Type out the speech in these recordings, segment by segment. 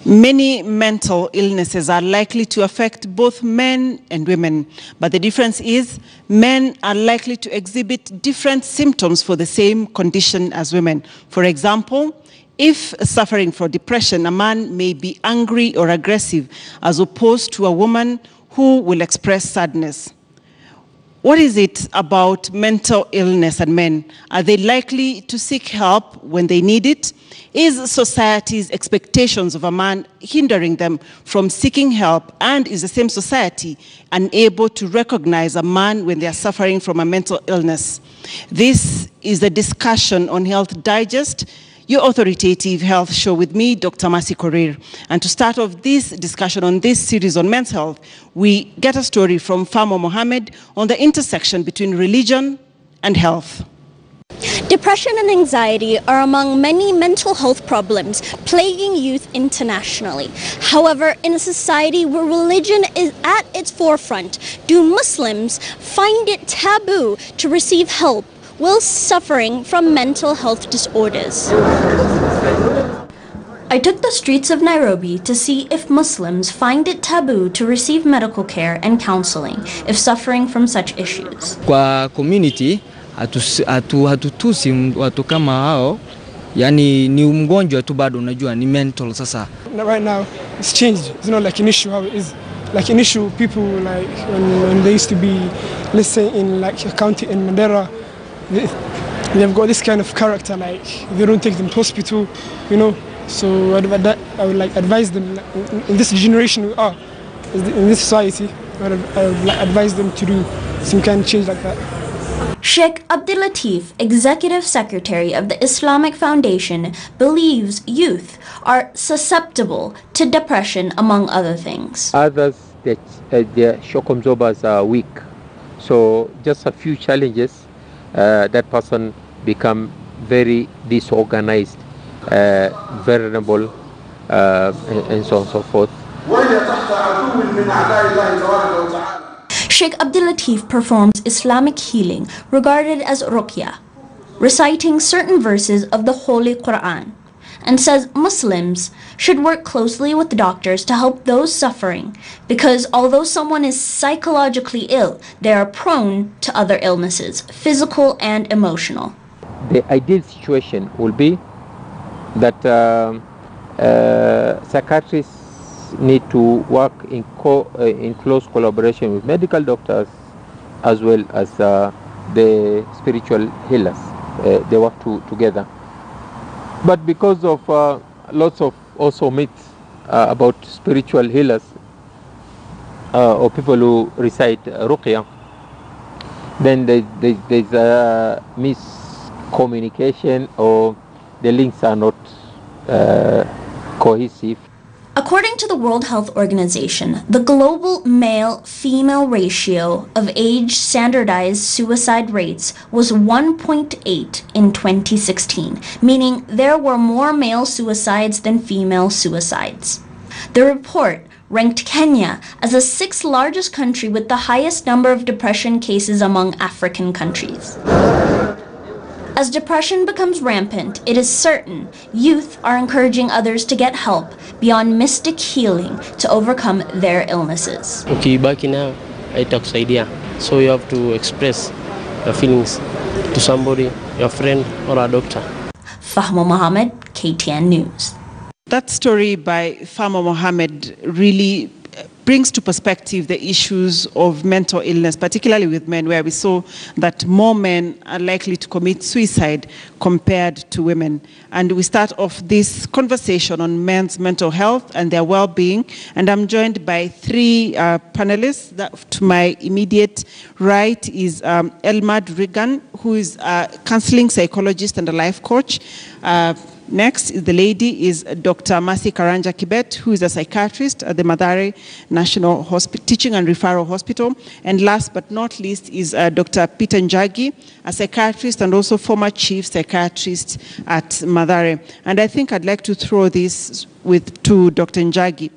Many mental illnesses are likely to affect both men and women, but the difference is men are likely to exhibit different symptoms for the same condition as women. For example, if suffering from depression, a man may be angry or aggressive as opposed to a woman who will express sadness. What is it about mental illness and men? Are they likely to seek help when they need it? Is society's expectations of a man hindering them from seeking help? And is the same society unable to recognize a man when they are suffering from a mental illness? This is a discussion on Health Digest, your authoritative health show with me, Dr. Mercy Korir. And to start off this discussion on this series on men's health, we get a story from Famo Mohammed on the intersection between religion and health. Depression and anxiety are among many mental health problems plaguing youth internationally. However, in a society where religion is at its forefront, do Muslims find it taboo to receive help while suffering from mental health disorders? I took the streets of Nairobi to see if Muslims find it taboo to receive medical care and counseling if suffering from such issues. Kwa community hatutusi watu kama hao, yani ni mgonjwa tu bado unajua ni mental sasa. Right now it's changed. It's not like an issue how it is. Like an issue people like when they used to be, let's say in like a county in Mandera, they've got this kind of character, like they don't take them to hospital, you know. So I would like advise them in this generation we are, in this society, I would like advise them to do some kind of change like that. Sheikh Abdul Latif, Executive Secretary of the Islamic Foundation, believes youth are susceptible to depression among other things. Others, their shock absorbers are weak. So just a few challenges, that person become very disorganized, vulnerable, and so on and so forth. Sheikh Abdul Latif performs Islamic healing regarded as ruqya, reciting certain verses of the Holy Quran, and says Muslims should work closely with doctors to help those suffering because although someone is psychologically ill, they are prone to other illnesses, physical and emotional. The ideal situation will be that psychiatrists need to work in close collaboration with medical doctors as well as the spiritual healers. They work together. But because of lots of also myths about spiritual healers or people who recite ruqya, then there's a miscommunication or the links are not cohesive. According to the World Health Organization, the global male-female ratio of age standardized suicide rates was 1.8 in 2016, meaning there were more male suicides than female suicides. The report ranked Kenya as the sixth largest country with the highest number of depression cases among African countries. As depression becomes rampant, it is certain youth are encouraging others to get help beyond mystic healing to overcome their illnesses. Ukibaki nayo haitakusaidia, so you have to express your feelings to somebody, your friend or a doctor. Fahmo Mohammed, KTN News. That story by Famo Mohammed really brings to perspective the issues of mental illness, particularly with men, where we saw that more men are likely to commit suicide compared to women. And we start off this conversation on men's mental health and their well-being. And I'm joined by three panelists. To my immediate right is Elmad Regan, who is a counseling psychologist and a life coach. Next, the lady is Dr. Mercy Karanja Kibet, who is a psychiatrist at the Mathare National Teaching and Referral Hospital. And last but not least is Dr. Peter Njagi, a psychiatrist and also former chief psychiatrist at Mathare. And I think I'd like to throw this to Dr. Njagi.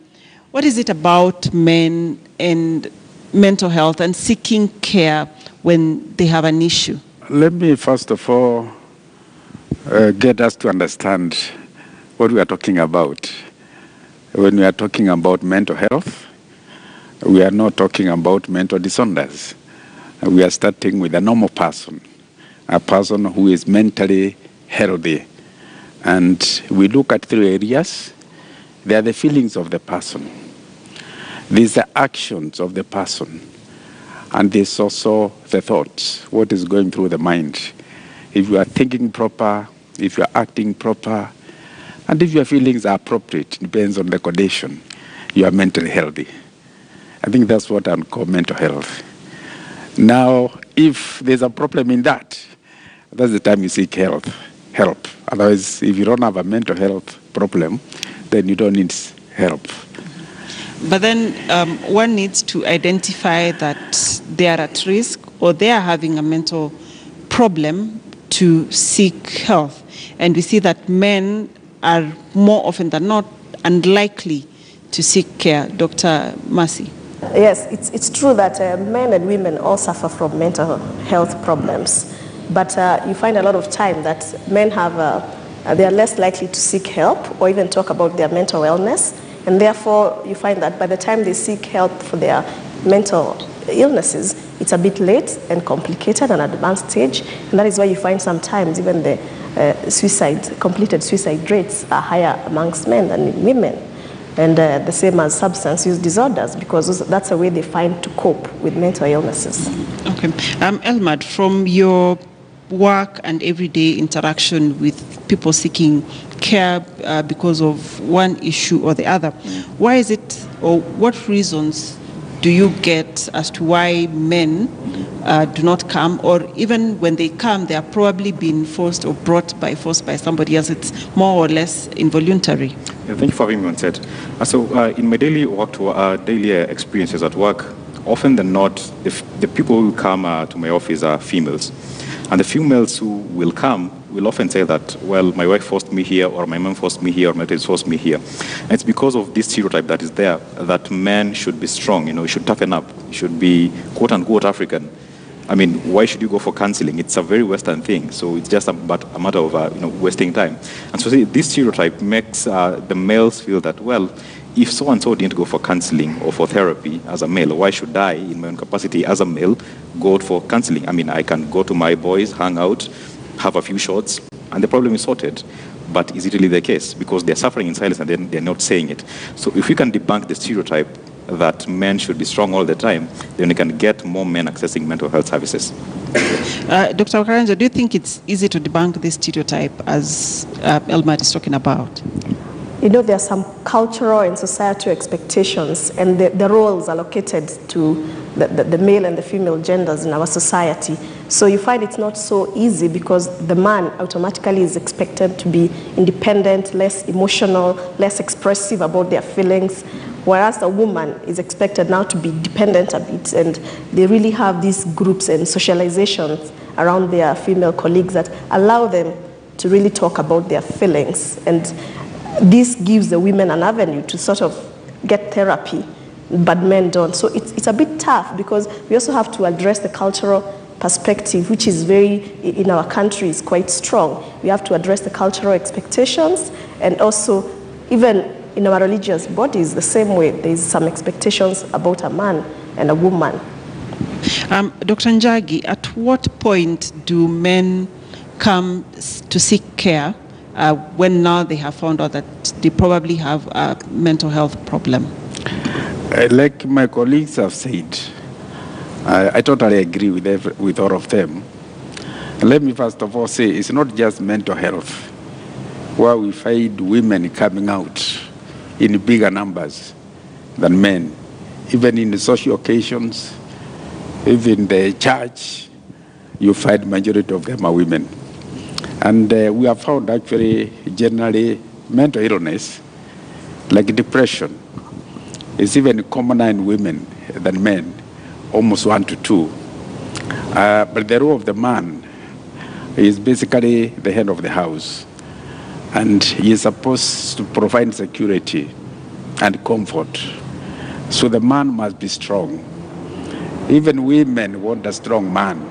What is it about men and mental health and seeking care when they have an issue? Let me first of all get us to understand what we are talking about. when we are talking about mental health, we are not talking about mental disorders. We are starting with a normal person, a person who is mentally healthy. And we look at 3 areas. They are the feelings of the person. These are actions of the person. And there's also the thoughts, what is going through the mind. If you are thinking proper, if you are acting proper, and if your feelings are appropriate, depends on the condition, you are mentally healthy. I think that's what I call mental health. Now, if there's a problem in that, that's the time you seek help. Otherwise, if you don't have a mental health problem, then you don't need help. But then one needs to identify that they are at risk or they are having a mental problem to seek help. And we see that men are more often than not unlikely to seek care. Dr. Mercy. Yes, it's true that men and women all suffer from mental health problems. But you find a lot of time that men they are less likely to seek help or even talk about their mental illness. And therefore, you find that by the time they seek help for their mental illnesses, it's a bit late and complicated and advanced stage. And that is why you find sometimes even the completed suicide rates are higher amongst men than in women. And the same as substance use disorders, because that's a way they find to cope with mental illnesses. Okay. Elmad, from your work and everyday interaction with people seeking care because of one issue or the other, why is it, or what reasons do you get as to why men do not come, or even when they come, they are probably being forced or brought by force by somebody else? It's more or less involuntary. Yeah, thank you for having me on set. So in my daily work, daily experiences at work, often than not, the people who come to my office are females. And the females who will come will often say that, well, my wife forced me here, or my mom forced me here, or my parents forced me here. And it's because of this stereotype that is there, that men should be strong, should toughen up, should be quote-unquote African. I mean, why should you go for counseling? It's a very Western thing, so it's just a matter of wasting time. And so this stereotype makes the males feel that, well, if so-and-so didn't go for counseling or for therapy as a male, why should I, in my own capacity as a male, go for counseling? I mean, I can go to my boys, hang out, have a few shots, and the problem is sorted. But is it really the case? Because they're suffering in silence and then they're not saying it. So if we can debunk the stereotype that men should be strong all the time, then we can get more men accessing mental health services. Dr. Karanja, do you think it's easy to debunk this stereotype as Elmad is talking about? There are some cultural and societal expectations, and the roles allocated to the male and the female genders in our society. So you find it's not so easy because the man automatically is expected to be independent, less emotional, less expressive about their feelings, whereas the woman is expected now to be dependent a bit, and they really have these groups and socializations around their female colleagues that allow them to really talk about their feelings. And this gives the women an avenue to sort of get therapy, but men don't. So it's a bit tough because we also have to address the cultural perspective, which is in our country, is quite strong. We have to address the cultural expectations, and also even in our religious bodies, the same way, there's some expectations about a man and a woman. Dr. Njagi, at what point do men come to seek care when now they have found out that they probably have a mental health problem? Like my colleagues have said, I totally agree with all of them. Let me first of all say it's not just mental health, where we find women coming out in bigger numbers than men, even in the social occasions, even the church, you find majority of them are women. And we have found actually generally mental illness, like depression, is even commoner in women than men, almost 1 to 2. But the role of the man is basically the head of the house. And he is supposed to provide security and comfort. So the man must be strong. Even women want a strong man.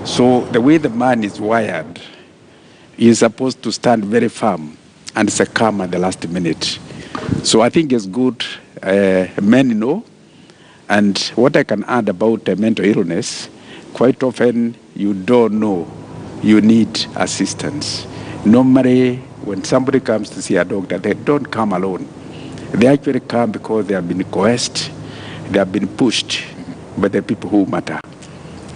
So the way the man is wired, he is supposed to stand very firm and succumb at the last minute. So I think it's good men know. And what I can add about mental illness, quite often you don't know you need assistance. Normally, when somebody comes to see a doctor, they don't come alone. They actually come because they have been coerced, they have been pushed by the people who matter.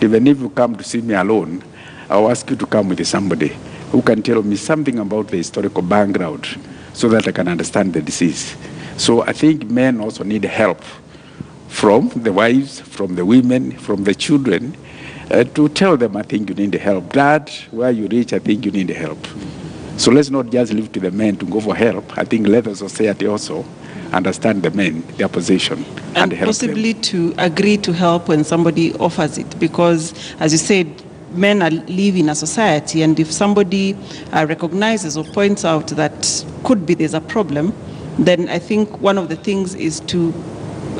Even if you come to see me alone, I'll ask you to come with somebody who can tell me something about the historical background so that I can understand the disease. So I think men also need help from the wives, from the women, from the children, to tell them, I think you need help. Dad, where you reach, I think you need help. So let's not just leave to the men to go for help. I think let the society also understand the men, their position, and help possibly them. to agree to help when somebody offers it, because as you said, men live in a society, and if somebody recognizes or points out that could be there's a problem, then I think one of the things is to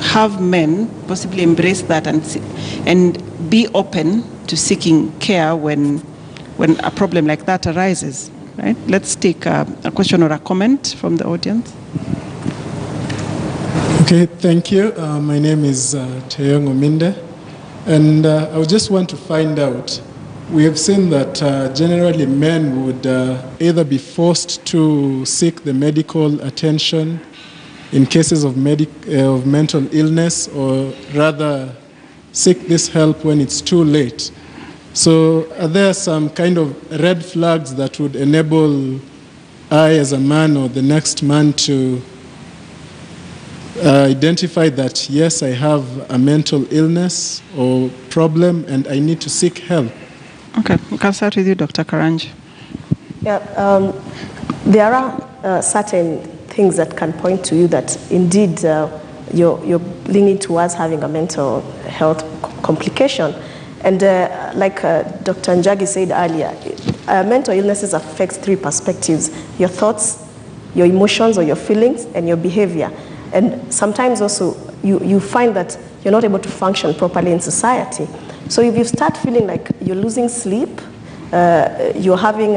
have men possibly embrace that and be open to seeking care when a problem like that arises. Right? Let's take a question or a comment from the audience. Okay, thank you. My name is Teyong Ominde, and I just want to find out, we have seen that generally men would either be forced to seek the medical attention in cases of mental illness, or rather seek this help when it's too late. So are there some kind of red flags that would enable I as a man or the next man to identify that, yes, I have a mental illness or problem and I need to seek help? Okay, we can start with you, Dr. Karanji. Yeah, there are certain things that can point to you that indeed you're leaning towards having a mental health complication. And like Dr. Njagi said earlier, mental illnesses affect three perspectives: your thoughts, your emotions or your feelings, and your behavior. And sometimes also you find that you're not able to function properly in society. So if you start feeling like you're losing sleep, you're having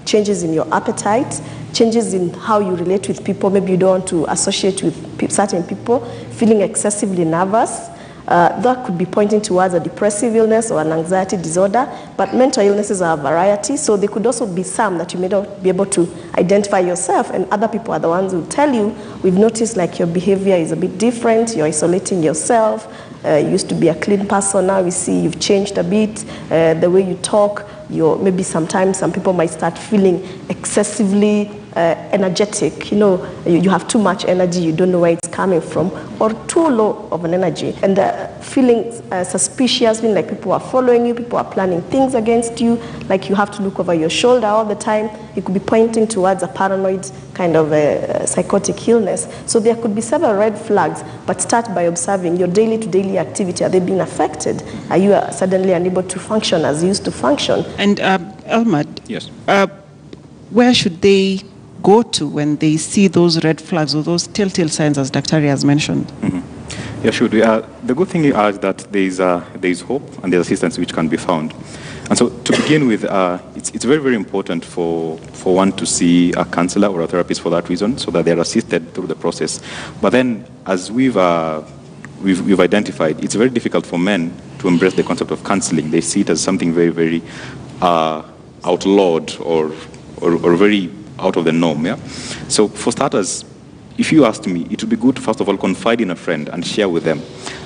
changes in your appetite, changes in how you relate with people, maybe you don't want to associate with certain people, feeling excessively nervous, that could be pointing towards a depressive illness or an anxiety disorder. But mental illnesses are a variety, so there could also be some that you may not be able to identify yourself, and other people are the ones who tell you, we've noticed like your behavior is a bit different, you're isolating yourself, you used to be a clean person, now we see you've changed a bit, the way you talk, maybe sometimes some people might start feeling excessively energetic. You know, you have too much energy, you don't know where it's coming from, or too low of an energy, and feeling suspicious, feeling like people are following you, people are planning things against you, like you have to look over your shoulder all the time. It could be pointing towards a paranoid kind of a psychotic illness. So there could be several red flags, but start by observing your daily to daily activity. Are they being affected? Are you suddenly unable to function as you used to function? And Elmad, yes, where should they go to when they see those red flags or those telltale signs, as Dr. Ari has mentioned? Mm-hmm. Yeah, sure. The good thing is that there is hope and there's assistance which can be found. And so to begin with, it's very, very important for one to see a counselor or a therapist for that reason, so that they're assisted through the process. But then, as we've identified, it's very difficult for men to embrace the concept of counseling. They see it as something very, very outlawed or very out of the norm. Yeah. So for starters, if you asked me, it would be good, first of all, confide in a friend and share with them.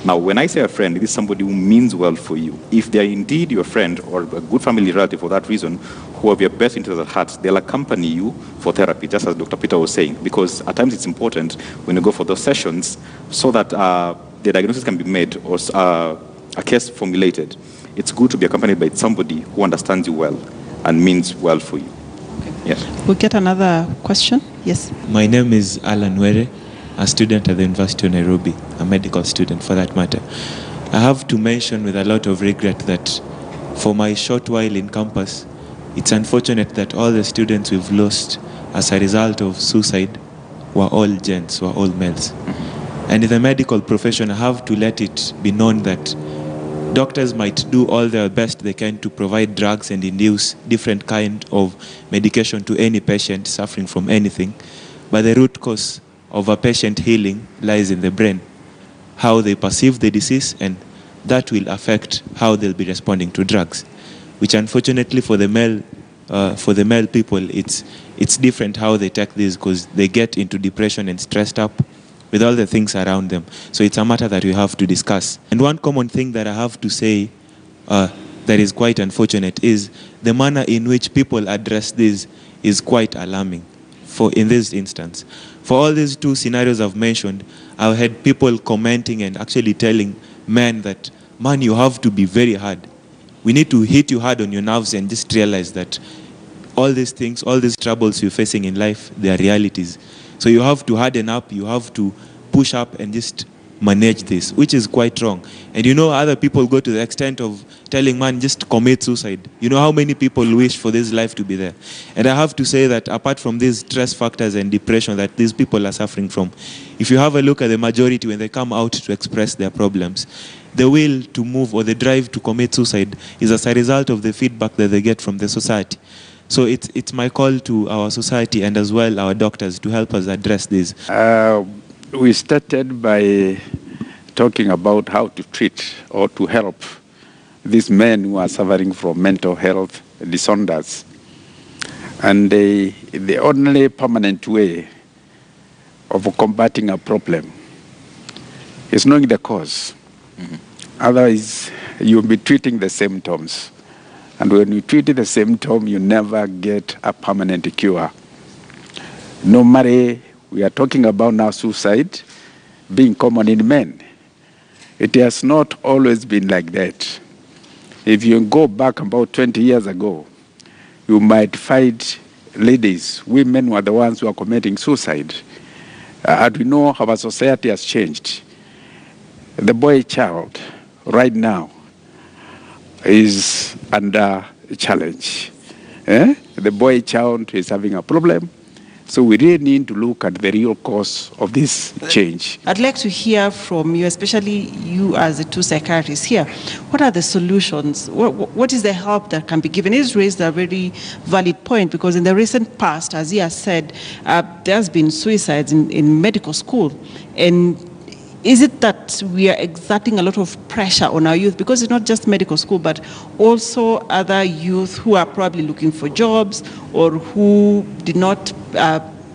Now, when I say a friend, it is somebody who means well for you. If they are indeed your friend or a good family relative for that reason, who have your best interests at heart, they'll accompany you for therapy, just as Dr. Peter was saying, because at times it's important when you go for those sessions so that the diagnosis can be made or a case formulated. It's good to be accompanied by somebody who understands you well and means well for you. Yes. We'll get another question. Yes. My name is Alan Were, a student at the University of Nairobi, a medical student for that matter. I have to mention with a lot of regret that for my short while in campus, it's unfortunate that all the students we've lost as a result of suicide were all gents, were all males. And in the medical profession, I have to let it be known that doctors might do all their best they can to provide drugs and induce different kind of medication to any patient suffering from anything, but the root cause of a patient healing lies in the brain, how they perceive the disease, and that will affect how they'll be responding to drugs, which unfortunately for the male people, it's different how they take this, because they get into depression and stressed up with all the things around them. So it's a matter that we have to discuss. And one common thing that I have to say that is quite unfortunate is the manner in which people address this is quite alarming. In this instance, for all these two scenarios I've mentioned, I've had people commenting and actually telling men that, man, you have to be very hard. We need to hit you hard on your nerves and just realize that all these things, all these troubles you're facing in life, they are realities. So you have to harden up, you have to push up and just manage this, which is quite wrong. And you know, other people go to the extent of telling, man, just commit suicide. You know how many people wish for this life to be there. And I have to say that apart from these stress factors and depression that these people are suffering from, if you have a look at the majority when they come out to express their problems, the will to move or the drive to commit suicide is as a result of the feedback that they get from the society. So it's my call to our society and as well our doctors to help us address this. We started by talking about how to treat or to help these men who are suffering from mental health disorders. And the only permanent way of combating a problem is knowing the cause. Otherwise, you'll be treating the symptoms. And when you treat the symptom, you never get a permanent cure. Normally, we are talking about now suicide being common in men. It has not always been like that. If you go back about 20 years ago, you might find ladies, women were the ones who are committing suicide. And we know how our society has changed. The boy child right now is under a challenge. The boy child is having a problem. So we really need to look at the real cause of this change. I'd like to hear from you, especially you as the two psychiatrists here. What are the solutions? What is the help that can be given? He's raised a very valid point, because in the recent past, as he has said, there's been suicides in medical school. And is it that we are exerting a lot of pressure on our youth? Because it's not just medical school, but also other youth who are probably looking for jobs or who did not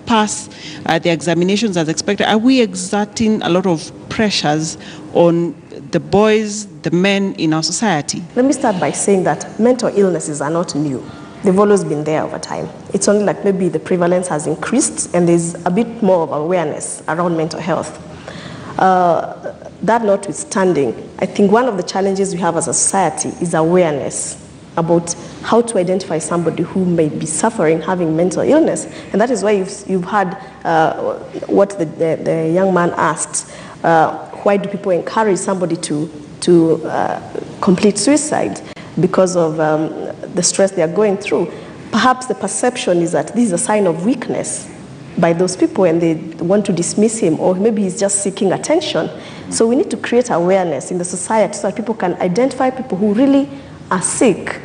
pass the examinations as expected. Are we exerting a lot of pressures on the boys, the men in our society? Let me start by saying that mental illnesses are not new. They've always been there over time. It's only like maybe the prevalence has increased and there's a bit more of awareness around mental health. That notwithstanding, I think one of the challenges we have as a society is awareness about how to identify somebody who may be suffering, having mental illness. And that is why you've had what the young man asked, why do people encourage somebody to complete suicide because of the stress they are going through? Perhaps the perception is that this is a sign of weakness by those people and they want to dismiss him, or maybe he's just seeking attention. So we need to create awareness in the society so that people can identify people who really are sick.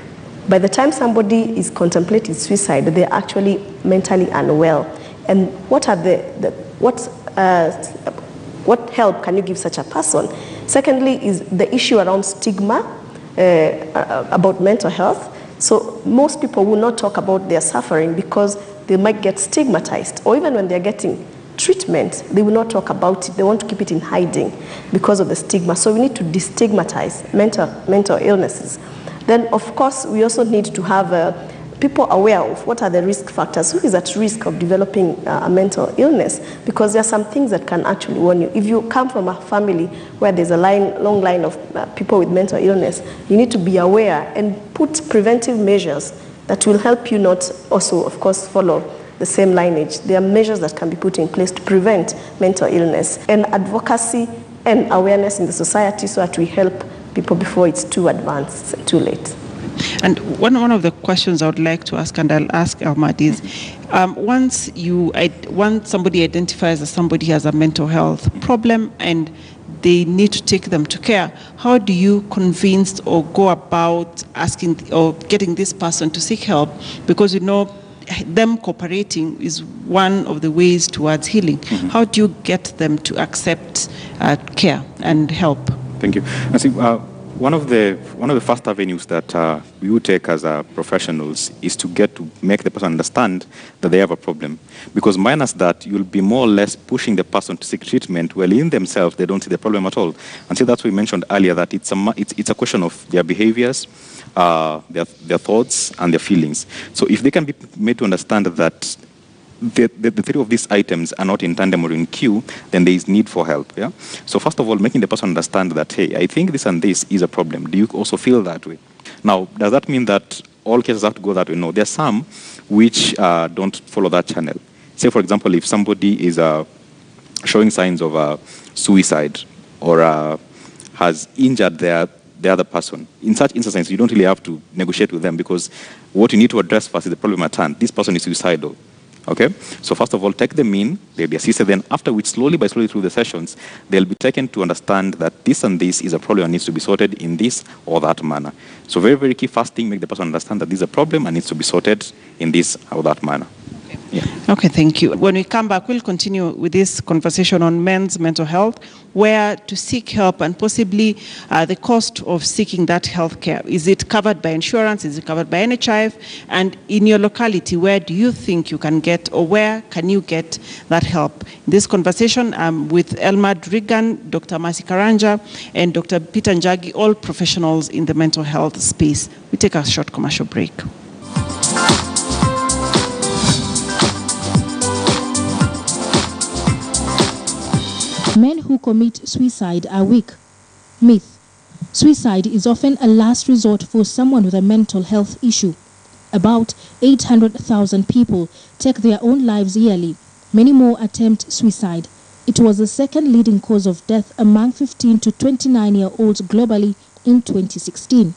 By the time somebody is contemplating suicide, they're actually mentally unwell. And what are what help can you give such a person? Secondly is the issue around stigma about mental health. So most people will not talk about their suffering because they might get stigmatized, or even when they're getting treatment, they will not talk about it. They want to keep it in hiding because of the stigma. So we need to destigmatize mental illnesses. Then, of course, we also need to have people aware of what are the risk factors, who is at risk of developing a mental illness, because there are some things that can actually warn you. If you come from a family where there's a long line of people with mental illness, you need to be aware and put preventive measures that will help you not also, of course, follow the same lineage. There are measures that can be put in place to prevent mental illness, and advocacy and awareness in the society so that we help people before it's too advanced, too late. And one of the questions I would like to ask, and I'll ask Ahmad, is once somebody identifies as somebody has a mental health problem and they need to take them to care, how do you convince or go about asking or getting this person to seek help? Because you know, them cooperating is one of the ways towards healing. How do you get them to accept care and help? Thank you. I think one of the first avenues that we would take as professionals is to make the person understand that they have a problem. Because minus that, you'll be more or less pushing the person to seek treatment, while in themselves they don't see the problem at all. And so that's what we mentioned earlier, that it's a question of their behaviors, their thoughts, and their feelings. So if they can be made to understand that the three of these items are not in tandem or in queue, then there is need for help. Yeah. So first of all, making the person understand that, hey, I think this and this is a problem. Do you also feel that way? Now, does that mean that all cases have to go that way? No. There are some which don't follow that channel. Say, for example, if somebody is showing signs of suicide or has injured the other person, in such instances, you don't really have to negotiate with them, because what you need to address first is the problem at hand. This person is suicidal. Okay, so first of all, take them in, they'll be assisted, then after which, slowly through the sessions, they'll be taken to understand that this and this is a problem and needs to be sorted in this or that manner. So very, very key first thing, make the person understand that this is a problem and needs to be sorted in this or that manner. Yeah. Okay, thank you. When we come back, we'll continue with this conversation on men's mental health, where to seek help and possibly the cost of seeking that health care. Is it covered by insurance? Is it covered by NHIF? And in your locality, where do you think you can get, or where can you get that help? In this conversation, I'm with Elmad Regan, Dr. Mercy Karanja, and Dr. Peter Njagi, all professionals in the mental health space. We take a short commercial break. Men who commit suicide are weak. Myth. Suicide is often a last resort for someone with a mental health issue. About 800,000 people take their own lives yearly. Many more attempt suicide. It was the second leading cause of death among 15 to 29-year-olds globally in 2016.